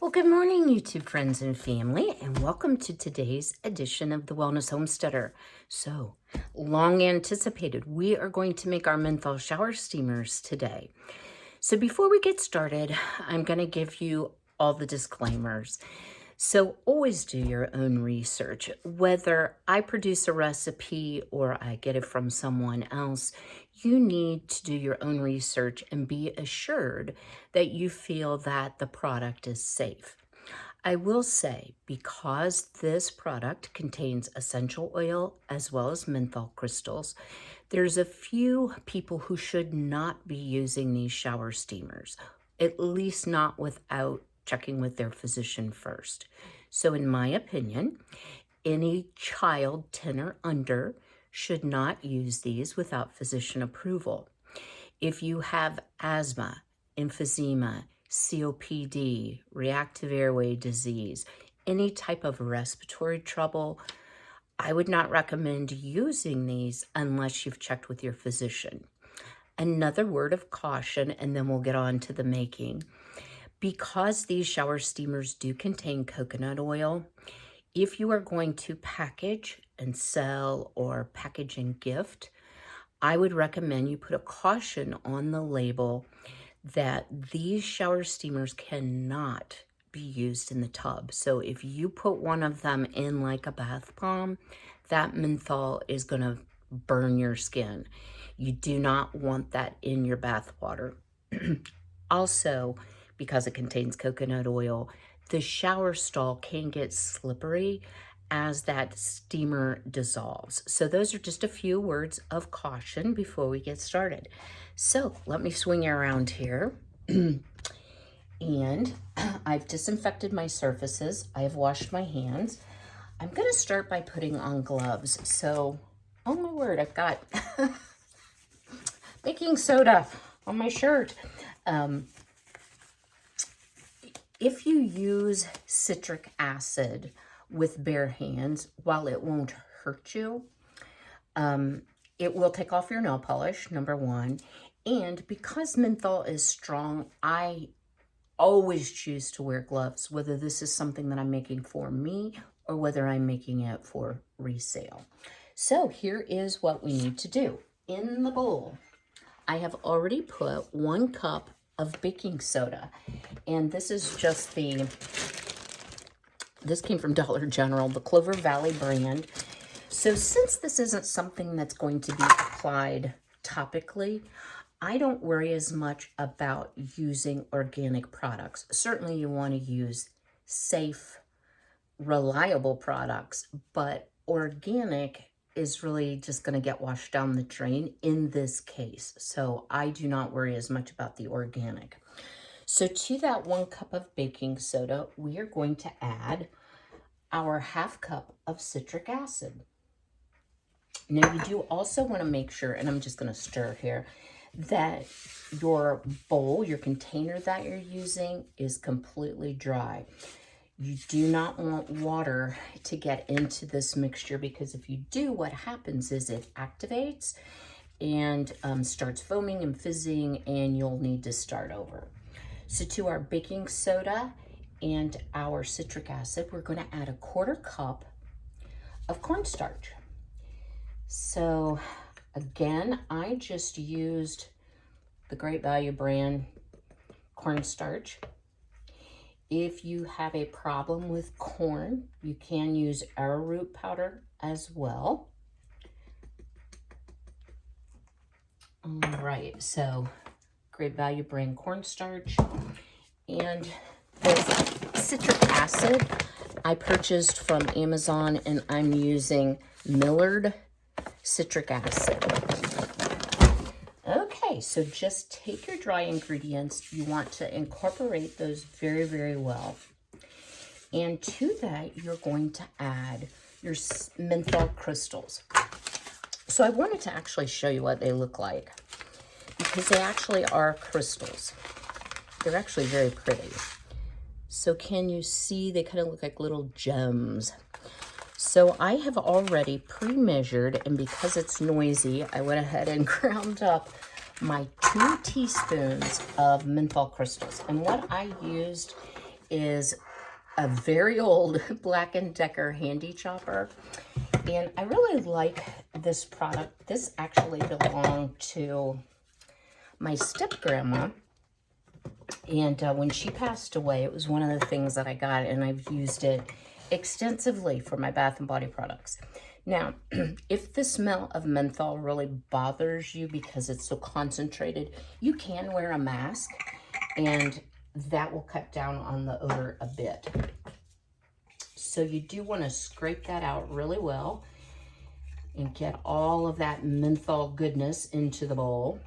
Well, good morning, YouTube friends and family, and welcome to today's edition of the Wellness Homesteader. So, long anticipated, we are going to make our menthol shower steamers today. So before we get started, I'm going to give you all the disclaimers. So always do your own research. Whether I produce a recipe or I get it from someone else, you need to do your own research and be assured that you feel that the product is safe. I will say, because this product contains essential oil as well as menthol crystals, there's a few people who should not be using these shower steamers, at least not without checking with their physician first. So in my opinion, any child 10 or under should not use these without physician approval. If you have asthma, emphysema, COPD, reactive airway disease, any type of respiratory trouble, I would not recommend using these unless you've checked with your physician. Another word of caution, and then we'll get on to the making. Because these shower steamers do contain coconut oil, if you are going to package and sell or package and gift, I would recommend you put a caution on the label that these shower steamers cannot be used in the tub. So if you put one of them in like a bath bomb, that menthol is going to burn your skin. You do not want that in your bath water. Also, because it contains coconut oil, the shower stall can get slippery as that steamer dissolves. So those are just a few words of caution before we get started. So let me swing around here. And I've disinfected my surfaces. I have washed my hands. I'm going to start by putting on gloves. So, oh my word, I've got baking soda on my shirt. If you use citric acid with bare hands, while it won't hurt you, it will take off your nail polish, number one. And because menthol is strong, I always choose to wear gloves, whether this is something that I'm making for me or whether I'm making it for resale. So here is what we need to do. In the bowl, I have already put 1 cup of baking soda. And this is just this came from Dollar General, the Clover Valley brand. So since this isn't something that's going to be applied topically, I don't worry as much about using organic products. Certainly you want to use safe, reliable products, but organic is really just going to get washed down the drain in this case. So I do not worry as much about the organic. So to that 1 cup of baking soda, we are going to add our 1/2 cup of citric acid. Now you do also want to make sure, and I'm just going to stir here, that your bowl, your container that you're using is completely dry. You do not want water to get into this mixture, because if you do, what happens is it activates and starts foaming and fizzing, and you'll need to start over. So to our baking soda and our citric acid, we're going to add a 1/4 cup of cornstarch. So again, I just used the Great Value brand cornstarch. If you have a problem with corn, you can use arrowroot powder as well. All right, so Great Value brand cornstarch. And the citric acid I purchased from Amazon, and I'm using Millard citric acid. Okay, so just take your dry ingredients. You want to incorporate those very, very well. And to that, you're going to add your menthol crystals. So I wanted to actually show you what they look like, because they actually are crystals. They're actually very pretty. So can you see, they kind of look like little gems. So I have already pre-measured, and because it's noisy, I went ahead and ground up my 2 teaspoons of menthol crystals. And what I used is a very old Black & Decker handy chopper. And I really like this product. This actually belonged to my step-grandma. And when she passed away, it was one of the things that I got, and I've used it extensively for my bath and body products. Now, if the smell of menthol really bothers you because it's so concentrated, you can wear a mask, and that will cut down on the odor a bit. So you do want to scrape that out really well and get all of that menthol goodness into the bowl.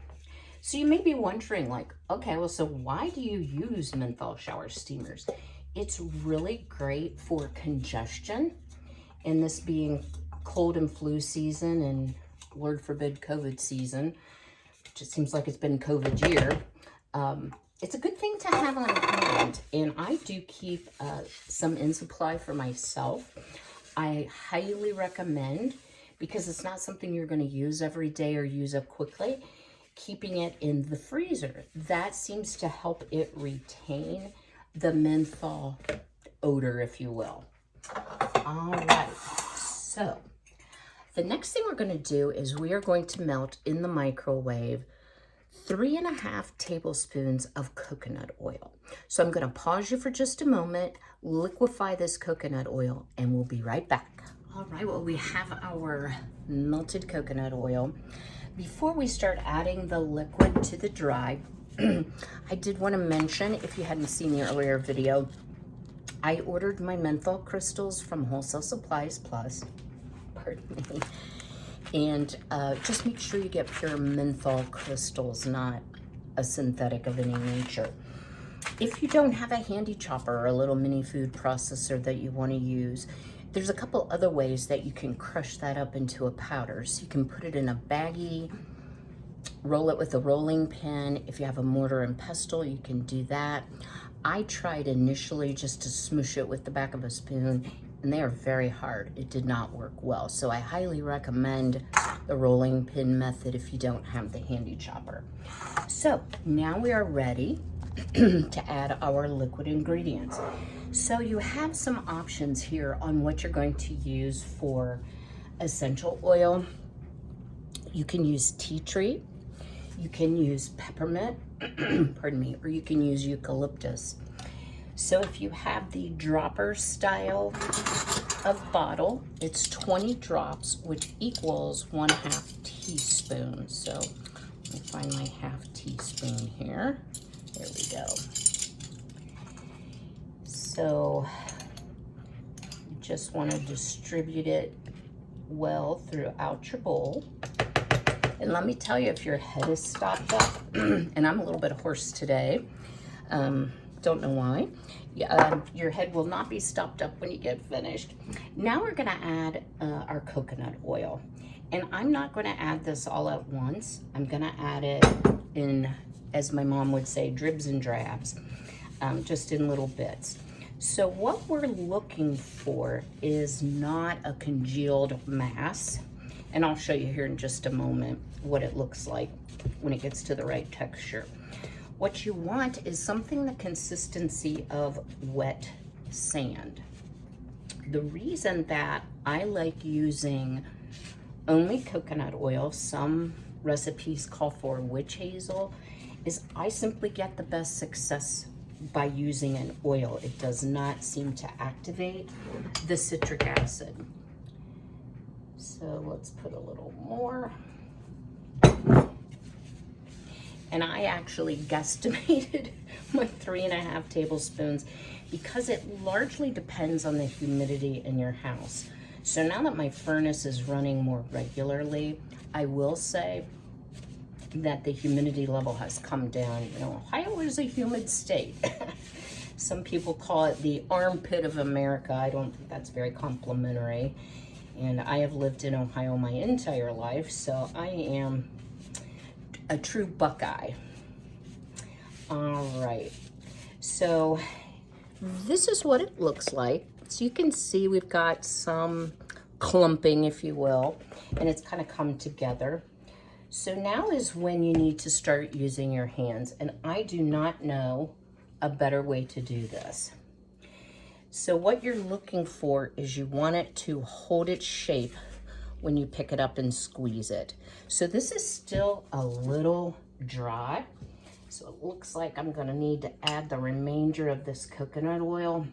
So you may be wondering, like, okay, well, so why do you use menthol shower steamers? It's really great for congestion, and this being cold and flu season and, Lord forbid, COVID season, which it seems like it's been COVID year. It's a good thing to have on hand, and I do keep some in supply for myself. I highly recommend, because it's not something you're going to use every day or use up quickly, keeping it in the freezer. That seems to help it retain the menthol odor, if you will. All right, so the next thing we're going to do is we are going to melt in the microwave 3.5 tablespoons of coconut oil. So I'm going to pause you for just a moment, liquefy this coconut oil, and we'll be right back. All right, well, we have our melted coconut oil. Before we start adding the liquid to the dry, I did want to mention, if you hadn't seen the earlier video, I ordered my menthol crystals from Wholesale Supplies Plus. Pardon me. And just make sure you get pure menthol crystals, not a synthetic of any nature. If you don't have a handy chopper or a little mini food processor that you want to use, there's a couple other ways that you can crush that up into a powder. So you can put it in a baggie, roll it with a rolling pin. If you have a mortar and pestle, you can do that. I tried initially just to smoosh it with the back of a spoon, and they are very hard. It did not work well. So I highly recommend the rolling pin method if you don't have the handy chopper. So now we are ready to add our liquid ingredients. So you have some options here on what you're going to use for essential oil. You can use tea tree, you can use peppermint, pardon me, or you can use eucalyptus. So if you have the dropper style of bottle, it's 20 drops, which equals 1/2 teaspoon. So let me find my 1/2 teaspoon here. There we go. So you just want to distribute it well throughout your bowl. And let me tell you, if your head is stopped up, and I'm a little bit hoarse today, don't know why, your head will not be stopped up when you get finished. Now we're going to add our coconut oil. And I'm not going to add this all at once. I'm going to add it in, as my mom would say, dribs and drabs, just in little bits. So what we're looking for is not a congealed mass. And I'll show you here in just a moment what it looks like when it gets to the right texture. What you want is something the consistency of wet sand. The reason that I like using only coconut oil, some recipes call for witch hazel, is I simply get the best success by using an oil. It does not seem to activate the citric acid. So let's put a little more. And I actually guesstimated my 3.5 tablespoons because it largely depends on the humidity in your house. So now that my furnace is running more regularly, I will say that the humidity level has come down. You know, Ohio is a humid state. Some people call it the armpit of America. I don't think that's very complimentary. And I have lived in Ohio my entire life, so I am a true Buckeye. All right, so this is what it looks like. So you can see we've got some clumping, if you will, and it's kind of come together. So now is when you need to start using your hands, and I do not know a better way to do this. So what you're looking for is you want it to hold its shape when you pick it up and squeeze it. So this is still a little dry. So it looks like I'm gonna need to add the remainder of this coconut oil.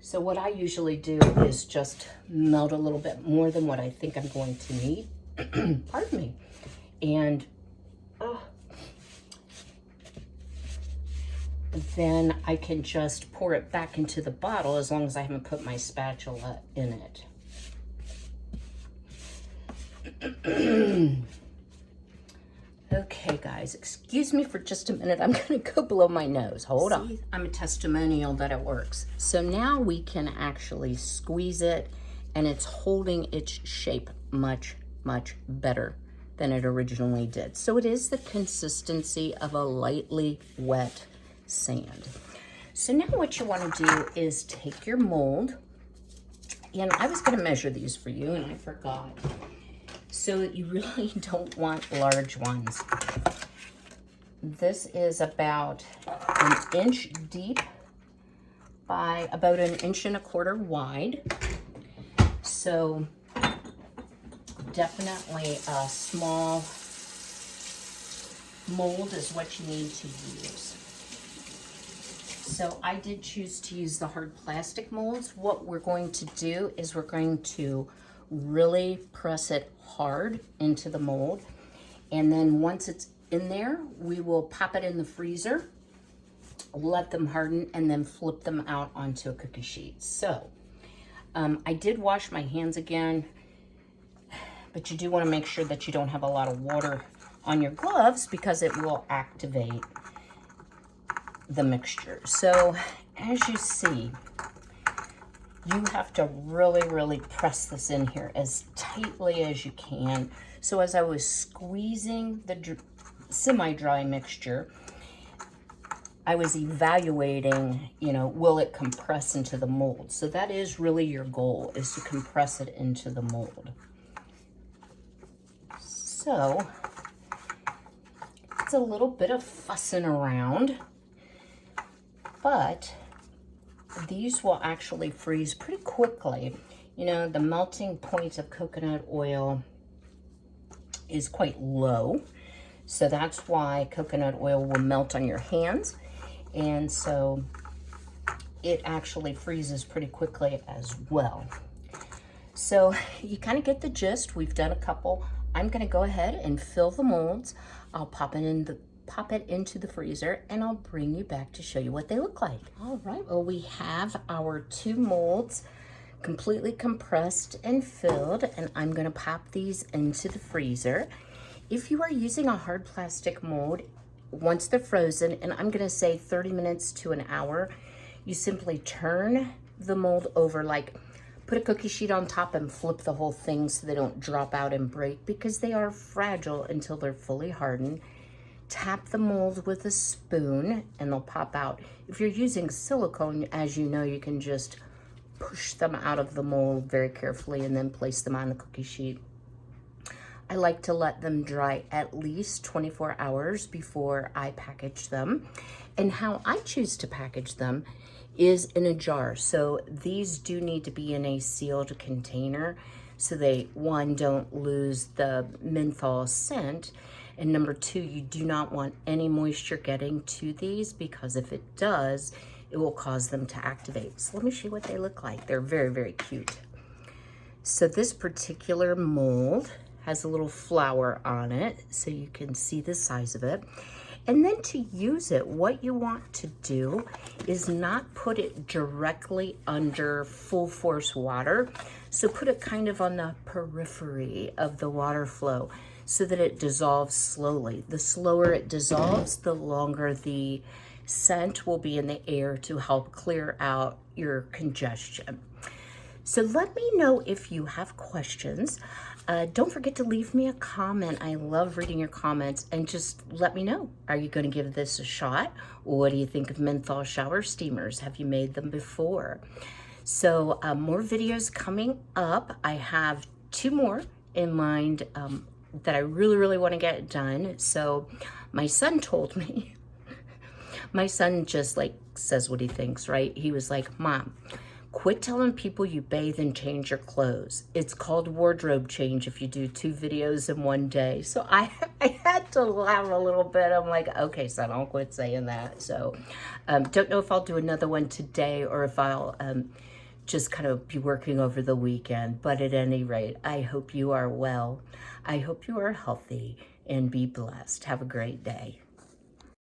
So what I usually do is just melt a little bit more than what I think I'm going to need. Pardon me. And then I can just pour it back into the bottle as long as I haven't put my spatula in it. Okay, guys, excuse me for just a minute. I'm gonna go blow my nose. Hold on. I'm a testimonial that it works. So now we can actually squeeze it, and it's holding its shape much, much better than it originally did. So it is the consistency of a lightly wet sand. So now what you want to do is take your mold, and I was going to measure these for you and I forgot. So you really don't want large ones. This is about an inch deep by about an inch and a quarter wide. So definitely a small mold is what you need to use. So I did choose to use the hard plastic molds. What we're going to do is we're going to really press it hard into the mold. And then once it's in there, we will pop it in the freezer, let them harden, and then flip them out onto a cookie sheet. So I did wash my hands again, but you do want to make sure that you don't have a lot of water on your gloves because it will activate the mixture. So as you see, you have to really, really press this in here as tightly as you can. So as I was squeezing the semi-dry mixture, I was evaluating, you know, will it compress into the mold? So that is really your goal, is to compress it into the mold. So it's a little bit of fussing around, but these will actually freeze pretty quickly. You know, the melting point of coconut oil is quite low. So that's why coconut oil will melt on your hands. And so it actually freezes pretty quickly as well. So you kind of get the gist. We've done a couple. I'm gonna go ahead and fill the molds. I'll pop it into the freezer, and I'll bring you back to show you what they look like. All right, well, we have our 2 molds completely compressed and filled, and I'm gonna pop these into the freezer. If you are using a hard plastic mold, once they're frozen, and I'm gonna say 30 minutes to an hour, you simply turn the mold over, like put a cookie sheet on top and flip the whole thing so they don't drop out and break, because they are fragile until they're fully hardened. Tap the mold with a spoon and they'll pop out. If you're using silicone, as you know, you can just push them out of the mold very carefully and then place them on the cookie sheet. I like to let them dry at least 24 hours before I package them. And how I choose to package them is in a jar. So these do need to be in a sealed container so they, 1, don't lose the menthol scent, and number 2, you do not want any moisture getting to these, because if it does, it will cause them to activate. So let me show you what they look like. They're very, very cute. So this particular mold has a little flower on it, so you can see the size of it. And then to use it, what you want to do is not put it directly under full force water. So put it kind of on the periphery of the water flow so that it dissolves slowly. The slower it dissolves, the longer the scent will be in the air to help clear out your congestion. So let me know if you have questions. Don't forget to leave me a comment. I love reading your comments, and just let me know. Are you going to give this a shot? What do you think of menthol shower steamers? Have you made them before? So more videos coming up. I have 2 more in mind that I really, really want to get done. So my son told me My son just like says what he thinks, right? He was like, Mom, quit telling people you bathe and change your clothes. It's called wardrobe change if you do 2 videos in one day. So I had to laugh a little bit. I'm like, okay, son, I'll quit saying that. So don't know if I'll do another one today or if I'll just kind of be working over the weekend. But at any rate, I hope you are well. I hope you are healthy and be blessed. Have a great day.